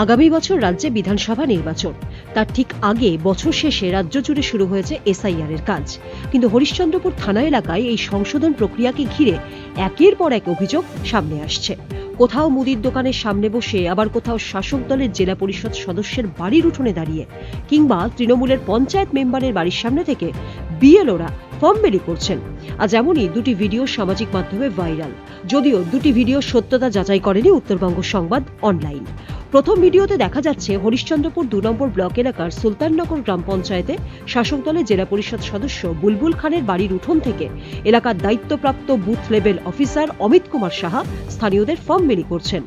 আগামী বছর রাজ্যে বিধানসভা নির্বাচন, তার ঠিক আগে বছর শেষে রাজ্য জুড়ে শুরু হয়েছে এসআইআর এর কাজ। কিন্তু হরিশ্চন্দ্রপুর থানা এলাকায় এই সংশোধন প্রক্রিয়াকে ঘিরে একের পর এক অভিযোগ সামনে আসছে। কোথাও মুদির দোকানের সামনে বসে, আবার কোথাও শাসক দলের জেলা পরিষদ সদস্যের বাড়ির উঠোনে দাঁড়িয়ে, কিংবা তৃণমূলের পঞ্চায়েত মেম্বারের বাড়ির সামনে থেকে বিএলওরা ফর্ম বিলি করছেন। আজ এমনই দুটি ভিডিও সামাজিক মাধ্যমে ভাইরাল, যদিও দুটি ভিডিও সত্যতা যাচাই করেনি উত্তরবঙ্গ সংবাদ অনলাইন। প্রথম ভিডিওতে দেখা যাচ্ছে হরিশ্চন্দ্রপুর ২ নম্বর ব্লক এলাকার সুলতাননগর গ্রাম পঞ্চায়েতে শাসক দলের জেলা পরিষদ সদস্য বুলবুল খানের বাড়ির উঠোন থেকে এলাকার দায়িত্বপ্রাপ্ত booth level officer Amit Kumar Saha স্থানীয়দের ফর্ম বিলি করছেন।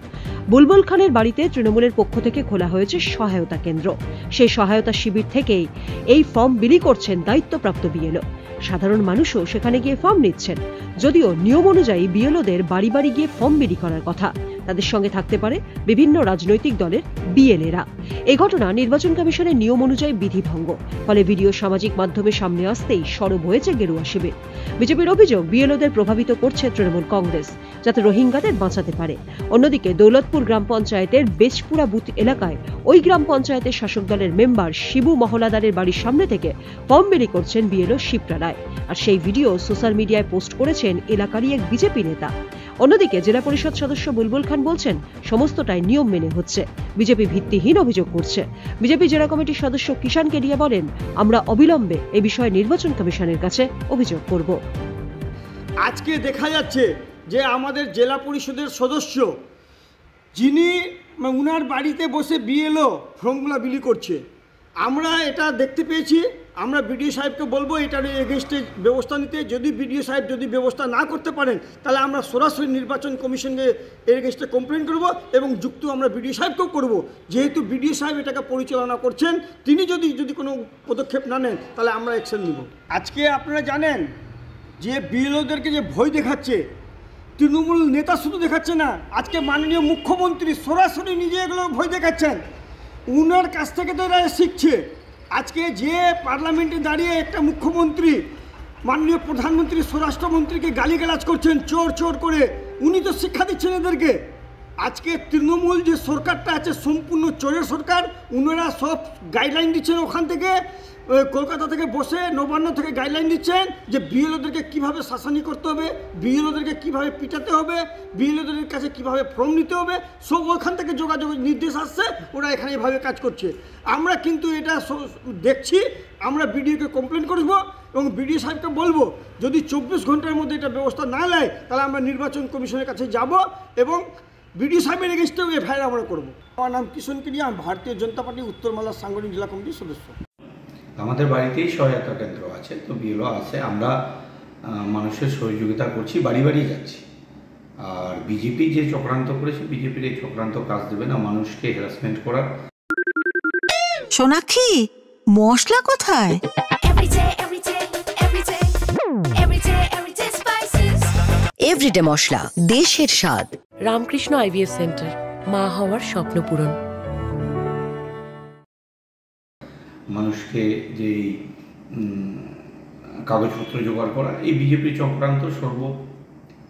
বুলবুল খানের বাড়িতে তৃণমূলের পক্ষ থেকে খোলা হয়েছে সহায়তা কেন্দ্র। সেই সহায়তা শিবির থেকেই এই ফর্ম বিলি করছেন দায়িত্বপ্রাপ্ত বিএলও। সাধারণ মানুষও সেখানে গিয়ে ফর্ম নিচ্ছেন। যদিও নিয়ম অনুযায়ী বিএলওদের বাড়ি বাড়ি গিয়ে ফর্ম বিলি করার কথা, তাদের সঙ্গে থাকতে পারে বিভিন্ন রাজনৈতিক দলের বিএলএরা। এই ঘটনা নির্বাচন কমিশনের নিয়ম অনুযায়ী বিধিভঙ্গ। ফলে ভিডিও সামাজিক মাধ্যমে সামনে আসতেই সরব হয়েছে গেরুয়া শিবির। বিজেপির অভিযোগ, বিএলওদের প্রভাবিত করছে তৃণমূল কংগ্রেস, যাতে রোহিঙ্গাদের বাঁচাতে পারে। অন্যদিকে দৌলতপুর গ্রাম পঞ্চায়েতের বেচপুরা বুথ এলাকায় ওই গ্রাম পঞ্চায়েতের শাসক দলের মেম্বার শিবু মহলাদারের বাড়ির সামনে থেকে ফর্ম বিলি করছেন বিএলও শিপ্রা রায়। আর সেই ভিডিও সোশ্যাল মিডিয়ায় পোস্ট করেছেন এলাকারই এক বিজেপি নেতা। অন্যদিকে জেলা পরিষদ সদস্য বুলবুল খান বলছেন, সমস্তটাই নিয়ম মেনে হচ্ছে। বিজেপি ভিত্তিহীন অভিযোগ করছে। বিজেপি জেলা কমিটির সদস্য কিষাণ কেডিয়া বলেন, আমরা অবিলম্বে এই বিষয়ে নির্বাচন কমিশনের কাছে অভিযোগ করব। আজকে দেখা যাচ্ছে যে আমাদের জেলা পরিষদের সদস্য, যিনি উনার বাড়িতে বসে বিএলও ফর্মগুলো বিলি করছে। আমরা এটা দেখতে পেয়েছি। আমরা বিডিও সাহেবকে বলবো এটার এগেনস্টে ব্যবস্থা নিতে। যদি বিডিও সাহেব যদি ব্যবস্থা না করতে পারেন, তাহলে আমরা সরাসরি নির্বাচন কমিশনকে এর এগেনস্টে কমপ্লেন করব এবং যুক্ত আমরা বিডিও সাহেবকেও করব। যেহেতু বিডিও সাহেব এটাকে পরিচালনা করছেন, তিনি যদি কোনো পদক্ষেপ না নেন, তাহলে আমরা অ্যাকশন নিব। আজকে আপনারা জানেন যে বিএলওদেরকে যে ভয় দেখাচ্ছে, তৃণমূল নেতা শুধু দেখাচ্ছে না, আজকে মাননীয় মুখ্যমন্ত্রী সরাসরি নিজে এগুলো ভয় দেখাচ্ছেন। উনার কাছ থেকে তো এরা শিখছে। আজকে যে পার্লামেন্টে দাঁড়িয়ে একটা মুখ্যমন্ত্রী মাননীয় প্রধানমন্ত্রী স্বরাষ্ট্রমন্ত্রীকে গালিগালাজ করছেন চোর চোর করে, উনি তো শিক্ষা দিচ্ছেন এদেরকে। আজকে তৃণমূল যে সরকারটা আছে সম্পূর্ণ চোরের সরকার। উনারা সব গাইডলাইন দিচ্ছেন ওখান থেকে, কলকাতা থেকে বসে নবান্ন থেকে গাইডলাইন দিচ্ছেন যে বিএলওদেরকে কীভাবে শাসানি করতে হবে, বিএলওদেরকে কীভাবে পিটাতে হবে, বিএলওদের কাছে কীভাবে ফর্ম নিতে হবে, সব ওখান থেকে যোগাযোগ নির্দেশ আসছে। ওরা এখানে এভাবে কাজ করছে। আমরা কিন্তু এটা দেখছি। আমরা বিডিওকে কমপ্লেন করব এবং বিডিও সাহেবকে বলবো, যদি 24 ঘন্টার মধ্যে এটা ব্যবস্থা না নেয়, তাহলে আমরা নির্বাচন কমিশনের কাছে যাব এবং বিডিও সাহেবের এগেনস্টেও এফআইআর আমরা করবো। আমার নাম কিষাণ কেডিয়া, আমি ভারতীয় জনতা পার্টি উত্তর মালদা সাংগঠনিক জেলা কমিটির সদস্য। আমাদের বাড়িতেই সহায়তা কেন্দ্র আছে, তো বিএলও আছে। আমরা মানুষের সহযোগিতা করছি, বাড়ি বাড়ি যাচ্ছি। আর বিজেপি যে চক্রান্ত করেছে, বিজেপির এই চক্রান্ত কাজ দেবে না মানুষকে হ্যারাসমেন্ট করার। সোনাক্ষী, মশলা কোথায়? এভরিডে মশলা, দেশের স্বাদ। রামকৃষ্ণ আইভিএফ সেন্টার, মা হওয়ার স্বপ্ন পূরণ। মানুষকে যে কাগজপত্র জোগাড় করা, এই বিজেপি চক্রান্ত সর্বোপরিভাবে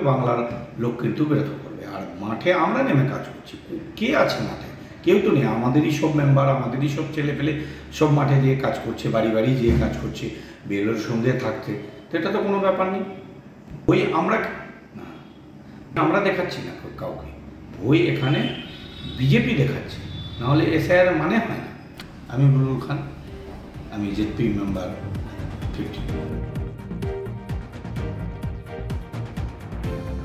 বাংলার লোক কিন্তু বিরত করবে। আর মাঠে আমরা নেমে কাজ করছি। কে আছে মাঠে? কেউ তো নেই। আমাদেরই সব মেম্বার, আমাদেরই সব ছেলে পেলে সব মাঠে যেয়ে কাজ করছে, বাড়ি বাড়ি যেয়ে কাজ করছে বিএলওর সঙ্গে থাকতে। তো এটা তো কোনো ব্যাপার নেই। বই আমরা দেখাচ্ছি না কাউকে, বই এখানে বিজেপি দেখাচ্ছে, নাহলে এসআইআর মানে হয় না। আমি বুলবুল খান, আমি জেডপি মেম্বার 50।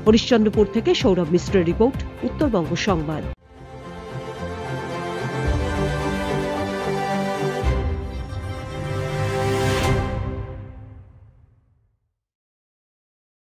হরিশ্চন্দ্রপুর থেকে সৌরভ মিশ্রের রিপোর্ট, উত্তরবঙ্গ সংবাদ।